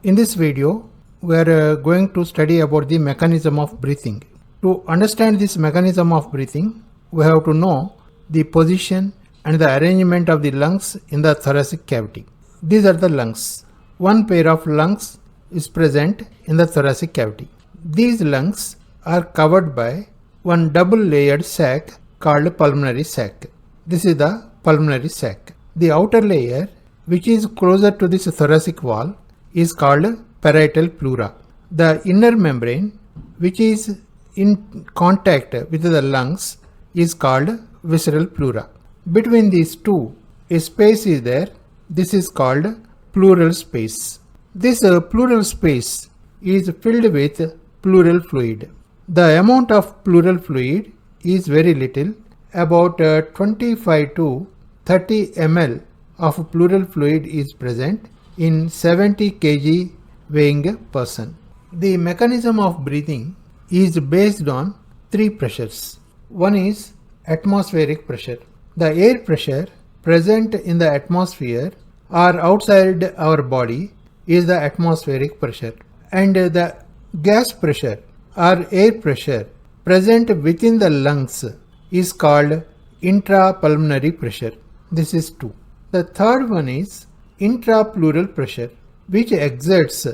In this video, we are going to study about the mechanism of breathing. To understand this mechanism of breathing, we have to know the position and the arrangement of the lungs in the thoracic cavity. These are the lungs. One pair of lungs is present in the thoracic cavity. These lungs are covered by one double layered sac called pulmonary sac. This is the pulmonary sac. The outer layer, which is closer to this thoracic wall, is called parietal pleura. The inner membrane, which is in contact with the lungs, is called visceral pleura. Between these two, a space is there. This is called pleural space. This pleural space is filled with pleural fluid. The amount of pleural fluid is very little, about 25 to 30 ml of pleural fluid is present in 70 kg weighing person. The mechanism of breathing is based on three pressures. One is atmospheric pressure. The air pressure present in the atmosphere or outside our body is the atmospheric pressure, and the gas pressure or air pressure present within the lungs is called intrapulmonary pressure. This is 2. The third one is intrapleural pressure, which exerts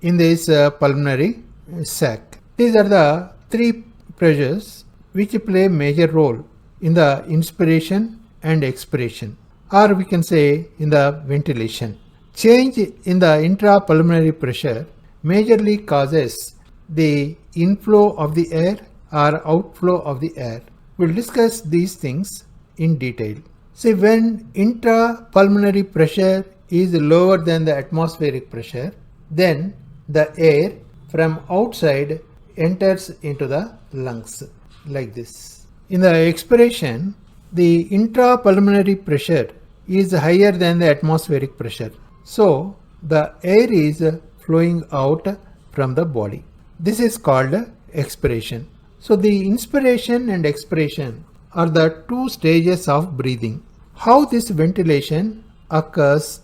in this pulmonary sac. These are the three pressures which play a major role in the inspiration and expiration, or we can say in the ventilation. Change in the intrapulmonary pressure majorly causes the inflow of the air or outflow of the air. We'll discuss these things in detail. See, when intrapulmonary pressure is lower than the atmospheric pressure, then the air from outside enters into the lungs like this. In the expiration, the intrapulmonary pressure is higher than the atmospheric pressure. So, the air is flowing out from the body. This is called expiration. So, the inspiration and expiration are the two stages of breathing. How this ventilation occurs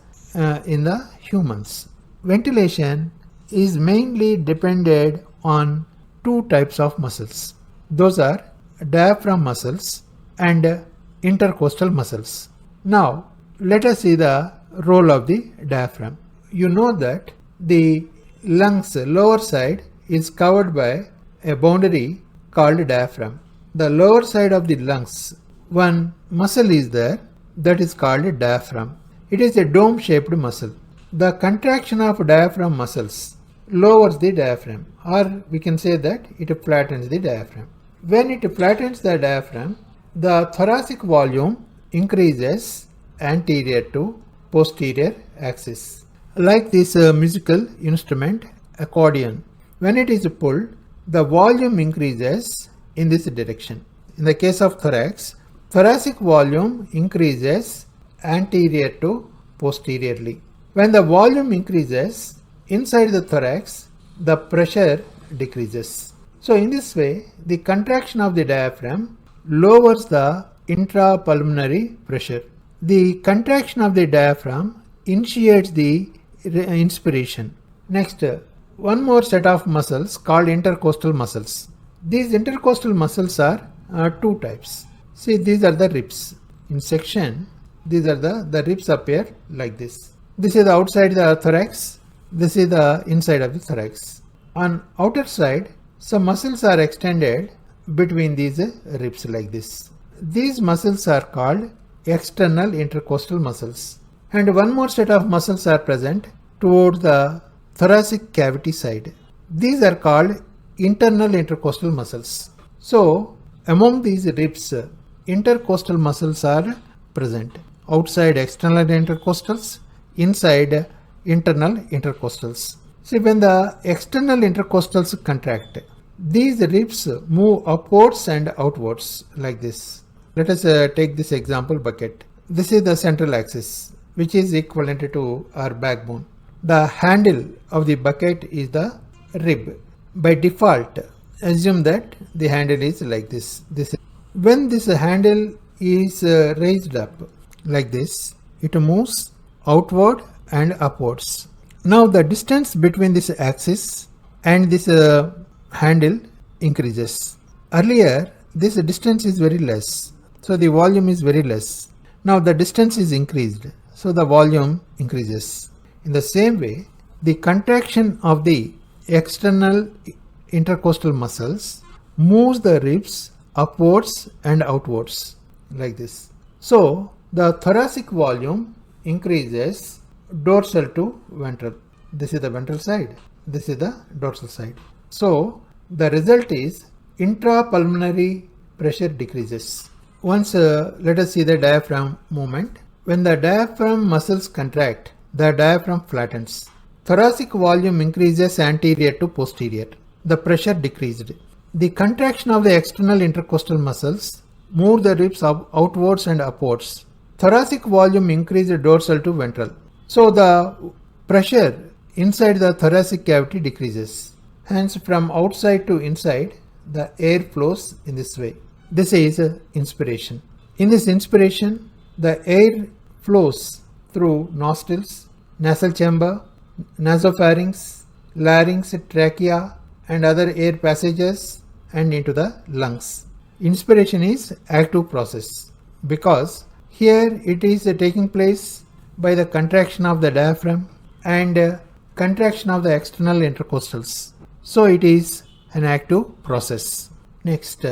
in the humans? Ventilation is mainly dependent on two types of muscles. Those are diaphragm muscles and intercostal muscles. Now, let us see the role of the diaphragm. You know that the lungs lower side is covered by a boundary called diaphragm. The lower side of the lungs, one muscle is there that is called diaphragm. It is a dome shaped muscle. The contraction of diaphragm muscles lowers the diaphragm, or we can say that it flattens the diaphragm. When it flattens the diaphragm, the thoracic volume increases anterior to posterior axis. Like this musical instrument, accordion, when it is pulled, the volume increases in this direction. In the case of thorax, thoracic volume increases anterior to posteriorly. When the volume increases inside the thorax, the pressure decreases. So in this way, the contraction of the diaphragm lowers the intrapulmonary pressure. The contraction of the diaphragm initiates the inspiration. Next, one more set of muscles called intercostal muscles. These intercostal muscles are two types. See, these are the ribs. In section, these are the ribs appear like this. This is the outside the thorax. This is the inside of the thorax. On outer side, some muscles are extended between these ribs like this. These muscles are called external intercostal muscles. And one more set of muscles are present towards the thoracic cavity side. These are called internal intercostal muscles. So, among these ribs, intercostal muscles are present. Outside external intercostals, inside internal intercostals. See, when the external intercostals contract, these ribs move upwards and outwards like this. Let us take this example bucket. This is the central axis, which is equivalent to our backbone. The handle of the bucket is the rib. By default, assume that the handle is like this. When this handle is raised up like this, it moves outward and upwards. Now the distance between this axis and this handle increases. Earlier this distance is very less, so the volume is very less. Now the distance is increased, so the volume increases. In the same way, the contraction of the external intercostal muscles moves the ribs upwards and outwards like this. So the thoracic volume increases dorsal to ventral. This is the ventral side, this is the dorsal side. So the result is intrapulmonary pressure decreases. Once let us see the diaphragm movement. When the diaphragm muscles contract, the diaphragm flattens. Thoracic volume increases anterior to posterior. The pressure decreased. The contraction of the external intercostal muscles move the ribs outwards and upwards. Thoracic volume increased dorsal to ventral. So the pressure inside the thoracic cavity decreases. Hence from outside to inside, the air flows in this way. This is inspiration. In this inspiration, the air flows through nostrils, nasal chamber, nasopharynx, larynx, trachea and other air passages and into the lungs. Inspiration is active process because here it is taking place by the contraction of the diaphragm and contraction of the external intercostals. So it is an active process. Next,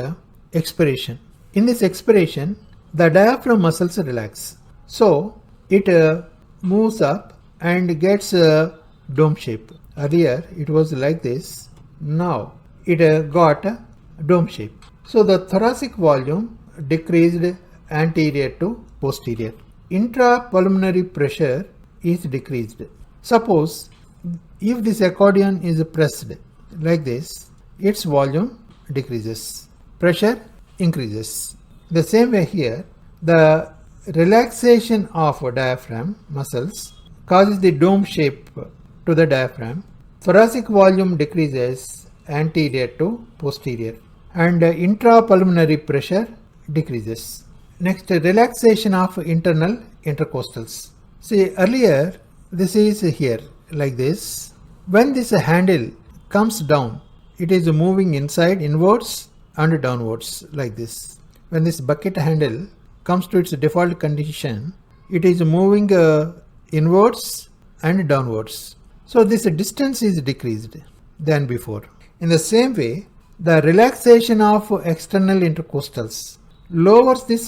expiration. In this expiration, the diaphragm muscles relax. So it moves up and gets a dome shape. Earlier it was like this. Now it got a dome shape. So the thoracic volume decreased anterior to posterior. Intrapulmonary pressure is decreased. Suppose if this accordion is pressed like this, its volume decreases, pressure increases. The same way here, the relaxation of diaphragm muscles causes the dome shape to the diaphragm. Thoracic volume decreases anterior to posterior and intrapulmonary pressure decreases. Next, relaxation of internal intercostals. See, earlier this is here like this. When this handle comes down, it is moving inside inwards and downwards like this. When this bucket handle comes to its default condition, it is moving inwards and downwards. So this distance is decreased than before. In the same way, the relaxation of external intercostals lowers this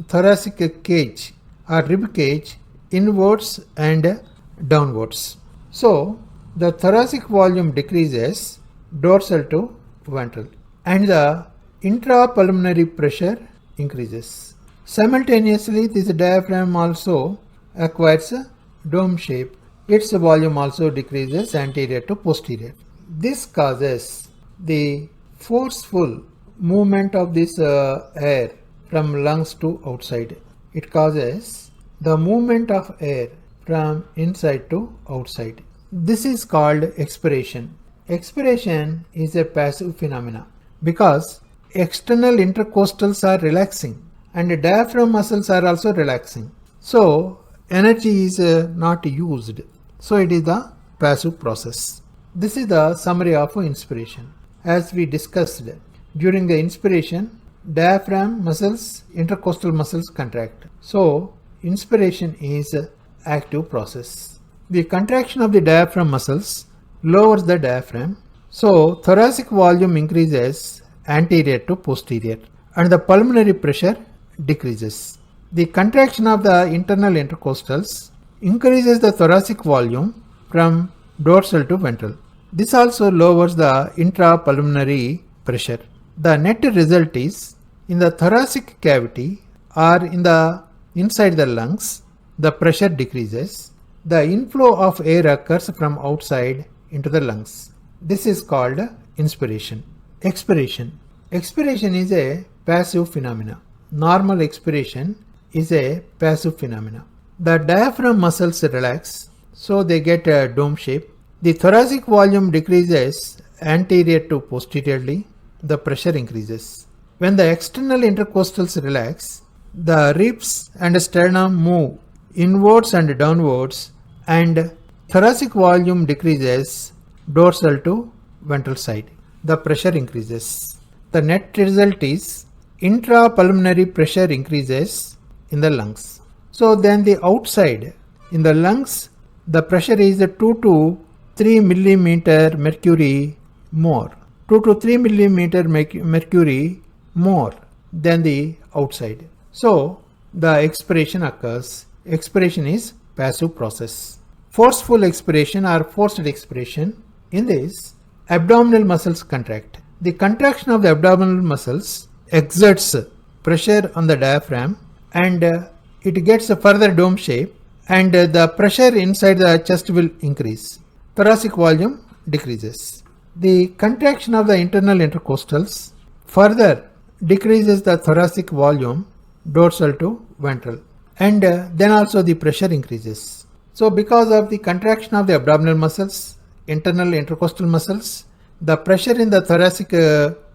thoracic cage or rib cage inwards and downwards. So the thoracic volume decreases dorsal to ventral and the intrapulmonary pressure increases. Simultaneously, this diaphragm also acquires a dome shape. Its volume also decreases anterior to posterior. This causes the forceful movement of this air from lungs to outside. It causes the movement of air from inside to outside. This is called expiration. Expiration is a passive phenomena because external intercostals are relaxing and diaphragm muscles are also relaxing. So energy is not used. So it is the passive process. This is the summary of inspiration. As we discussed, during the inspiration, diaphragm muscles, intercostal muscles contract. So inspiration is an active process. The contraction of the diaphragm muscles lowers the diaphragm. So thoracic volume increases anterior to posterior and the pulmonary pressure decreases. The contraction of the internal intercostals increases the thoracic volume from dorsal to ventral. This also lowers the intrapulmonary pressure. The net result is in the thoracic cavity or in the inside the lungs, the pressure decreases. The inflow of air occurs from outside into the lungs. This is called inspiration. Expiration. Expiration is a passive phenomena. Normal expiration is a passive phenomena. The diaphragm muscles relax, so they get a dome shape. The thoracic volume decreases anterior to posteriorly. The pressure increases. When the external intercostals relax, the ribs and sternum move inwards and downwards and thoracic volume decreases dorsal to ventral side. The pressure increases. The net result is intrapulmonary pressure increases in the lungs. So then the outside in the lungs, the pressure is 2 to 3 millimeter mercury more. 2 to 3 millimeter mercury more than the outside. So the expiration occurs. Expiration is passive process. Forceful expiration or forced expiration. In this, abdominal muscles contract. The contraction of the abdominal muscles exerts pressure on the diaphragm and it gets a further dome shape and the pressure inside the chest will increase. Thoracic volume decreases. The contraction of the internal intercostals further decreases the thoracic volume dorsal to ventral and then also the pressure increases. So because of the contraction of the abdominal muscles, internal intercostal muscles, the pressure in the thoracic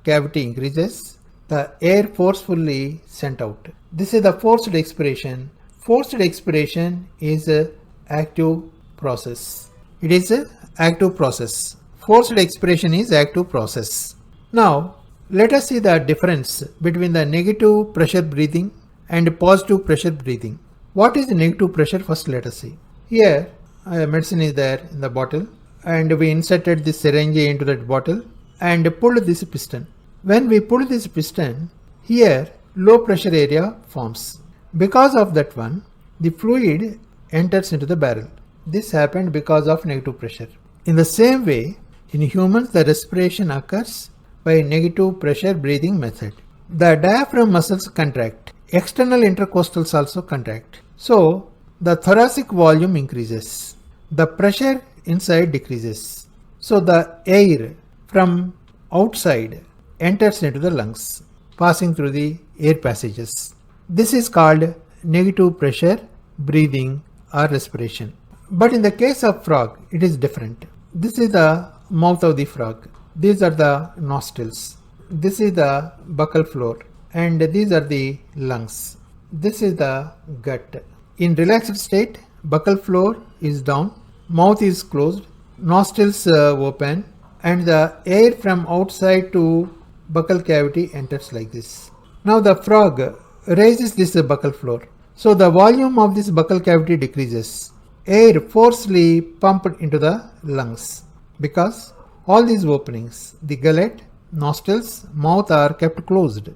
cavity increases, the air forcefully sent out. This is the forced expiration. Forced expiration is an active process. It is an active process. Forced expiration is active process. Now, let us see the difference between the negative pressure breathing and positive pressure breathing. What is the negative pressure? First, let us see. Here, medicine is there in the bottle and we inserted this syringe into that bottle and pulled this piston. When we pull this piston, here low pressure area forms. Because of that one, the fluid enters into the barrel. This happened because of negative pressure. In the same way, in humans, the respiration occurs by negative pressure breathing method. The diaphragm muscles contract. External intercostals also contract. So, the thoracic volume increases. The pressure inside decreases. So, the air from outside enters into the lungs, passing through the air passages. This is called negative pressure breathing or respiration. But in the case of frog, it is different. This is the mouth of the frog. These are the nostrils. This is the buccal floor. And these are the lungs. This is the gut. In relaxed state, buccal floor is down, mouth is closed, nostrils open, and the air from outside to buccal cavity enters like this. Now the frog raises this buccal floor. So the volume of this buccal cavity decreases. Air forcefully pumped into the lungs because all these openings, the gullet, nostrils, mouth are kept closed.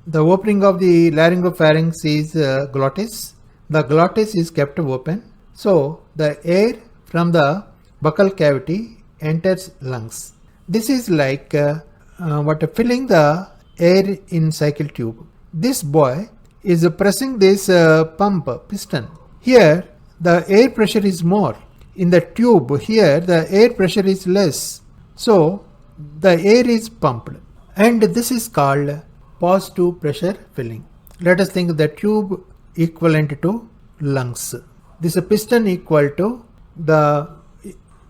The opening of the laryngopharynx is glottis. The glottis is kept open. So the air from the buccal cavity enters lungs. This is like filling the air in cycle tube. This boy is pressing this pump piston. Here the air pressure is more. In the tube here the air pressure is less. So the air is pumped and this is called positive pressure filling. Let us think the tube equivalent to lungs. This piston equal to the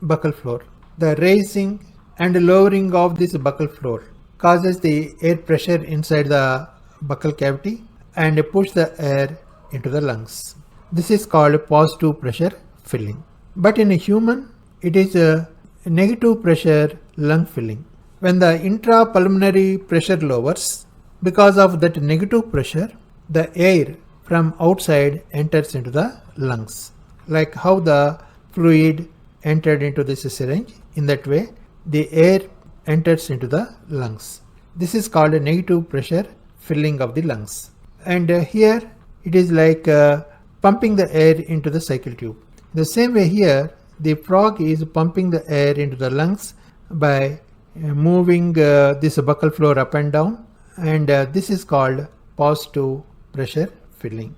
buccal floor. The raising and lowering of this buccal floor causes the air pressure inside the buccal cavity and push the air into the lungs. This is called positive pressure filling. But in a human, it is a negative pressure lung filling. When the intrapulmonary pressure lowers, because of that negative pressure, the air from outside enters into the lungs. Like how the fluid entered into this syringe, in that way, the air enters into the lungs. This is called a negative pressure filling of the lungs. And here it is like pumping the air into the cycle tube. The same way here, the frog is pumping the air into the lungs by moving this buccal floor up and down, and this is called positive pressure filling.